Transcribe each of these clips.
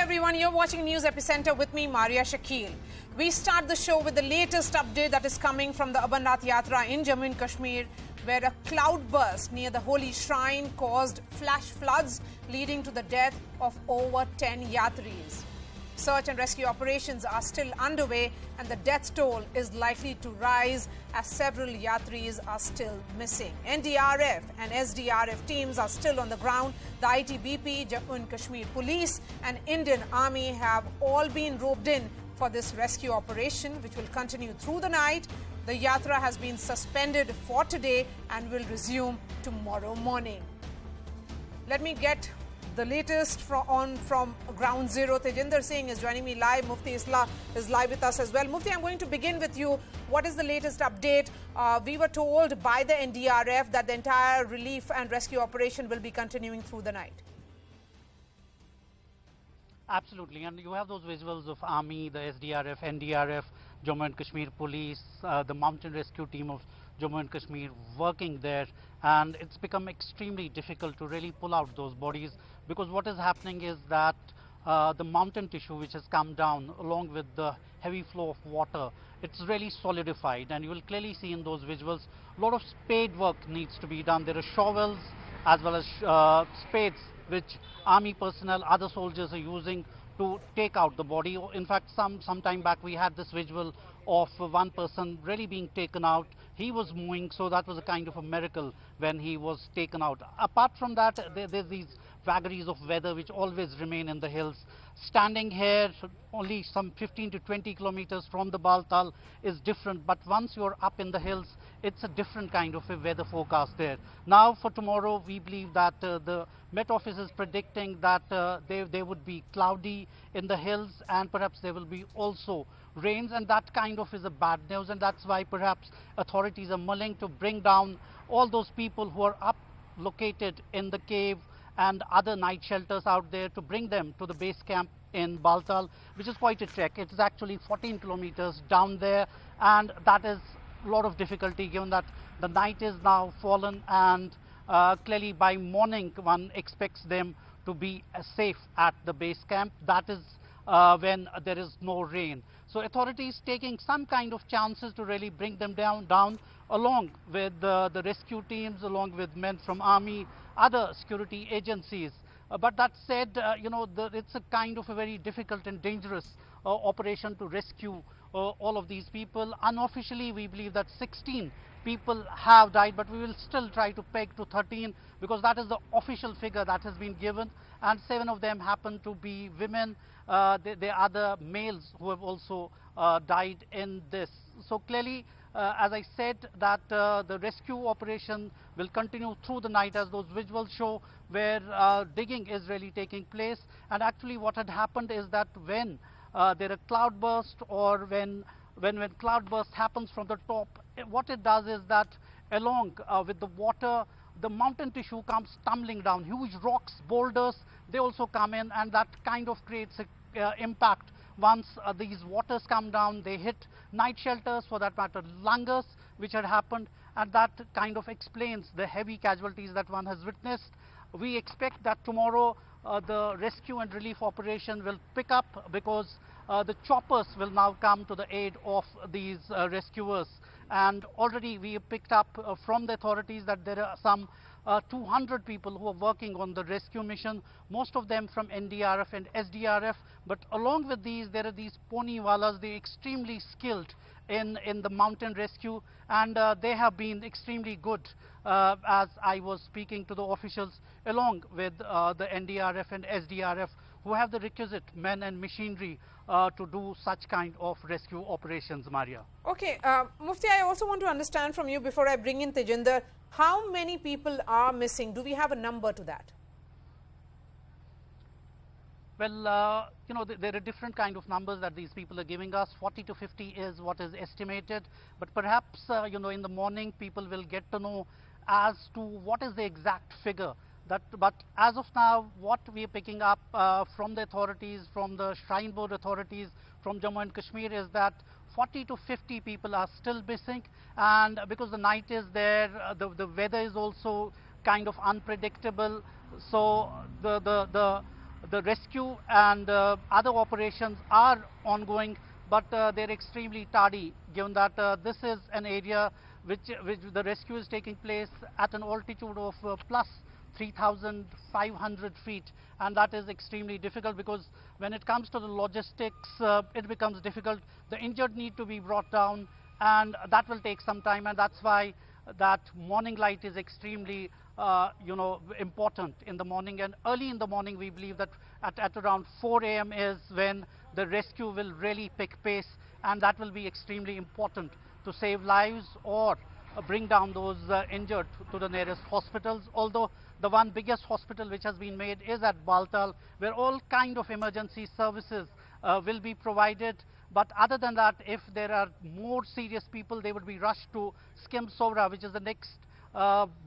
everyone, you're watching News Epicenter with me, Maria Shakil. We start the show with the latest update that is coming from the Amarnath Yatra in Jammu and Kashmir, where a cloudburst near the holy shrine caused flash floods, leading to the death of over 10 yatris. Search and rescue operations are still underway, and the death toll is likely to rise as several yatris are still missing. NDRF and SDRF teams are still on the ground. The ITBP, Jammu and Kashmir Police and Indian Army have all been roped in for this rescue operation, which will continue through the night. The yatra has been suspended for today and will resume tomorrow morning. Let me get the latest from Ground Zero. Tejinder Singh is joining me live. Mufti Islah is live with us as well. Mufti, I'm going to begin with you. What is the latest update? We were told by the NDRF that the entire relief and rescue operation will be continuing through the night. Absolutely, and you have those visuals of Army, the SDRF, NDRF, Jammu and Kashmir Police, the mountain rescue team of Jammu and Kashmir working there, and it's become extremely difficult to really pull out those bodies, because what is happening is that the mountain tissue which has come down along with the heavy flow of water, it's really solidified, and you will clearly see in those visuals a lot of spade work needs to be done. There are shovels as well as spades which army personnel, other soldiers are using to take out the body. In fact, some time back we had this visual of one person really being taken out. He was moving, so that was a kind of a miracle when he was taken out. Apart from that, there's these vagaries of weather which always remain in the hills. Standing here only some 15 to 20 kilometers from the Baltal is different, but once you're up in the hills, it's a different kind of a weather forecast there. Now for tomorrow, we believe that the Met Office is predicting that there would be cloudy in the hills, and perhaps there will be also rains, and that kind of is a bad news, and that's why perhaps authorities are mulling to bring down all those people who are up located in the cave and other night shelters out there, to bring them to the base camp in Baltal, which is quite a trek. It's actually 14 kilometers down there, and that is a lot of difficulty given that the night is now fallen, and clearly by morning one expects them to be safe at the base camp. That is when there is no rain. So authorities taking some kind of chances to really bring them down along with the rescue teams, along with men from army, other security agencies. But that said, it's a kind of a very difficult and dangerous operation to rescue all of these people. Unofficially, we believe that 16 people have died, but we will still try to peg to 13, because that is the official figure that has been given, and 7 of them happen to be women. There are other males who have also died in this. So clearly, as I said, that the rescue operation will continue through the night, as those visuals show, where digging is really taking place. And actually what had happened is that when there are cloudburst, or when cloudburst happens from the top, what it does is that along with the water, the mountain tissue comes tumbling down. Huge rocks, boulders, they also come in, and that kind of creates a impact. Once these waters come down, they hit night shelters, for that matter langars, which had happened, and that kind of explains the heavy casualties that one has witnessed. We expect that tomorrow the rescue and relief operation will pick up, because the choppers will now come to the aid of these rescuers. And already we have picked up from the authorities that there are some 200 people who are working on the rescue mission, most of them from NDRF and SDRF. But along with these, there are these ponywalas. They're extremely skilled in the mountain rescue, and they have been extremely good, as I was speaking to the officials, along with the NDRF and SDRF, who have the requisite men and machinery to do such kind of rescue operations, Maria. Okay, Mufti, I also want to understand from you, before I bring in Tejinder, how many people are missing? Do we have a number to that? Well, there are different kind of numbers that these people are giving us. 40 to 50 is what is estimated, but perhaps in the morning people will get to know as to what is the exact figure. But as of now, what we are picking up from the authorities, from the Shrine Board authorities, from Jammu and Kashmir, is that 40 to 50 people are still missing, and because the night is there, the weather is also kind of unpredictable, so the the rescue and other operations are ongoing, but they're extremely tardy, given that this is an area which the rescue is taking place at an altitude of plus 3,500 feet, and that is extremely difficult because when it comes to the logistics, it becomes difficult. The injured need to be brought down, and that will take some time, and that's why that morning light is extremely important in the morning. And early in the morning, we believe that at around 4 a.m. is when the rescue will really pick pace, and that will be extremely important to save lives or bring down those injured to the nearest hospitals. Although the one biggest hospital which has been made is at Baltal, where all kind of emergency services will be provided. But other than that, if there are more serious people, they would be rushed to Skim Sovra, which is the next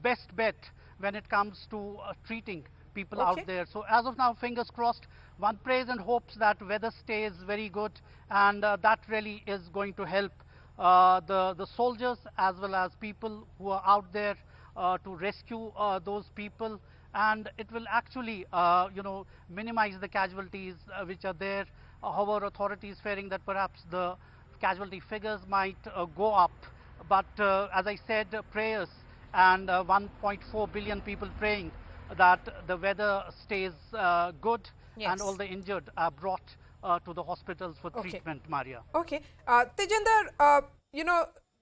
best bet when it comes to treating people out there. So as of now, fingers crossed, one prays and hopes that weather stays very good, and that really is going to help the soldiers as well as people who are out there to rescue those people, and it will actually minimize the casualties which are there. However, authorities fearing that perhaps the casualty figures might go up, but as I said, prayers and 1.4 billion people praying that the weather stays good, and all the injured are brought to the hospitals for treatment, Maria. Okay. Tejinder,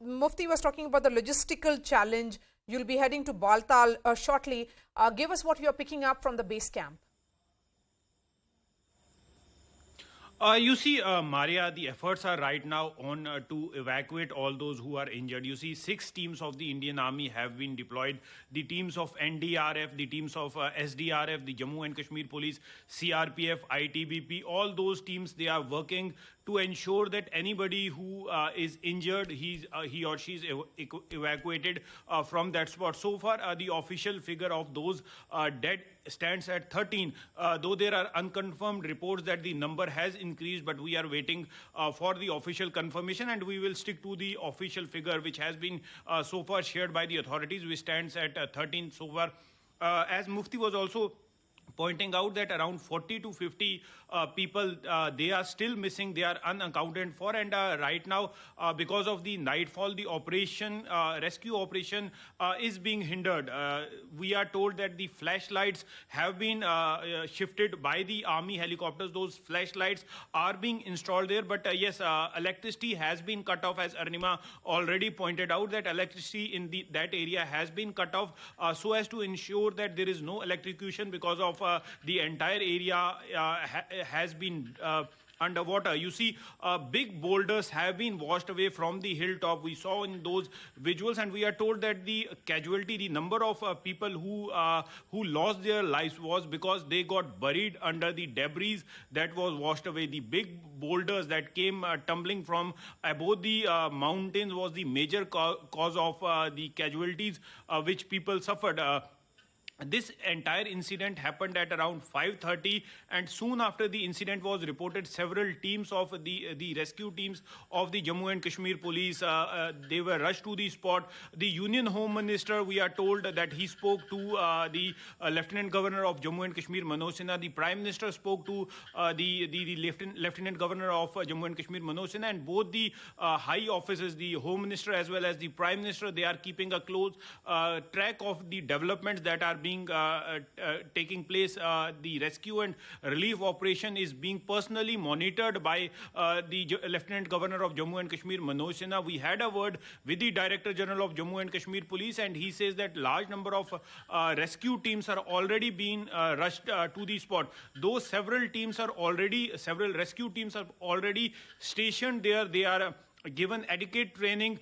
Mufti was talking about the logistical challenge. You'll be heading to Baltal shortly. Give us what you're picking up from the base camp. You see, Maria, the efforts are right now on to evacuate all those who are injured. You see, 6 teams of the Indian Army have been deployed. The teams of NDRF, the teams of SDRF, the Jammu and Kashmir Police, CRPF, ITBP, all those teams, they are working to ensure that anybody who is injured, he or she is evacuated from that spot. So far, the official figure of those dead stands at 13, though there are unconfirmed reports that the number has increased, but we are waiting for the official confirmation, and we will stick to the official figure which has been so far shared by the authorities, which stands at 13 so far. As Mufti was also pointing out that around 40 to 50 people, they are still missing, they are unaccounted for, and right now, because of the nightfall, the operation, rescue operation is being hindered. We are told that the flashlights have been shifted by the army helicopters. Those flashlights are being installed there, but yes, electricity has been cut off, as Arnima already pointed out, that electricity in that area has been cut off so as to ensure that there is no electrocution, because of the entire area has been underwater. You see, big boulders have been washed away from the hilltop. We saw in those visuals, and we are told that the casualty, the number of people who lost their lives was because they got buried under the debris that was washed away. The big boulders that came tumbling from above the mountains was the major cause of the casualties which people suffered. This entire incident happened at around 5:30, and soon after the incident was reported, several teams of the rescue teams of the Jammu and Kashmir Police, they were rushed to the spot. The Union Home Minister, we are told that he spoke to the Lieutenant Governor of Jammu and Kashmir, Manoj Sinha. The Prime Minister spoke to the Lieutenant Governor of Jammu and Kashmir, Manoj Sinha, and both the high officers, the Home Minister as well as the Prime Minister, they are keeping a close track of the developments that are being taking place. The rescue and relief operation is being personally monitored by the Lieutenant Governor of Jammu and Kashmir, Manoj Sinha. We had a word with the Director General of Jammu and Kashmir Police, and he says that large number of rescue teams are already being rushed to the spot. Those several rescue teams are already stationed there. They are given adequate training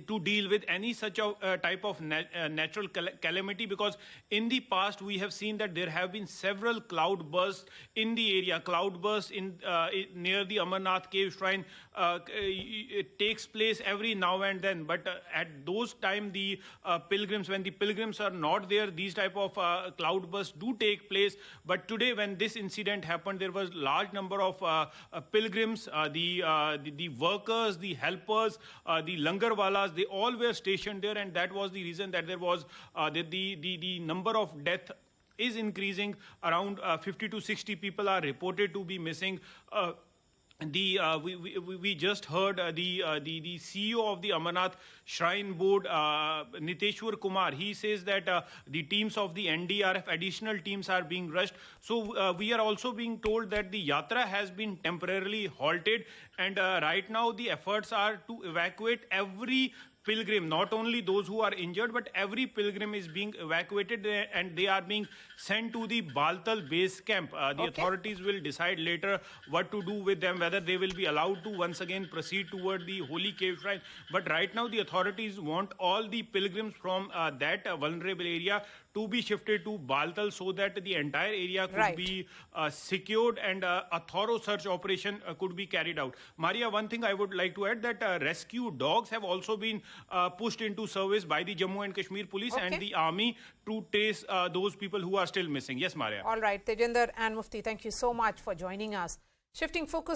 to deal with any such a type of natural calamity, because in the past we have seen that there have been several cloud bursts in the area. Cloudburst near the Amarnath Cave shrine, it takes place every now and then, but at those time the pilgrims, when the pilgrims are not there, these type of cloudbursts do take place. But today, when this incident happened, there was large number of pilgrims, the workers, the helpers, the langarwala, they all were stationed there, and that was the reason that there was the number of death is increasing. Around 50 to 60 people are reported to be missing. We just heard the CEO of the Amarnath Shrine Board, Niteshwar Kumar. He says that the teams of the NDRF, additional teams, are being rushed. So we are also being told that the yatra has been temporarily halted, and right now the efforts are to evacuate every pilgrim, not only those who are injured, but every pilgrim is being evacuated and they are being sent to the Baltal base camp. The authorities will decide later what to do with them, whether they will be allowed to once again proceed toward the Holy Cave shrine. But right now the authorities want all the pilgrims from that vulnerable area to be shifted to Baltal so that the entire area could be secured and a thorough search operation could be carried out. Maria, one thing I would like to add that rescue dogs have also been pushed into service by the Jammu and Kashmir police and the army to trace those people who are still missing. Yes, Maria. All right, Tejinder and Mufti, thank you so much for joining us. Shifting focus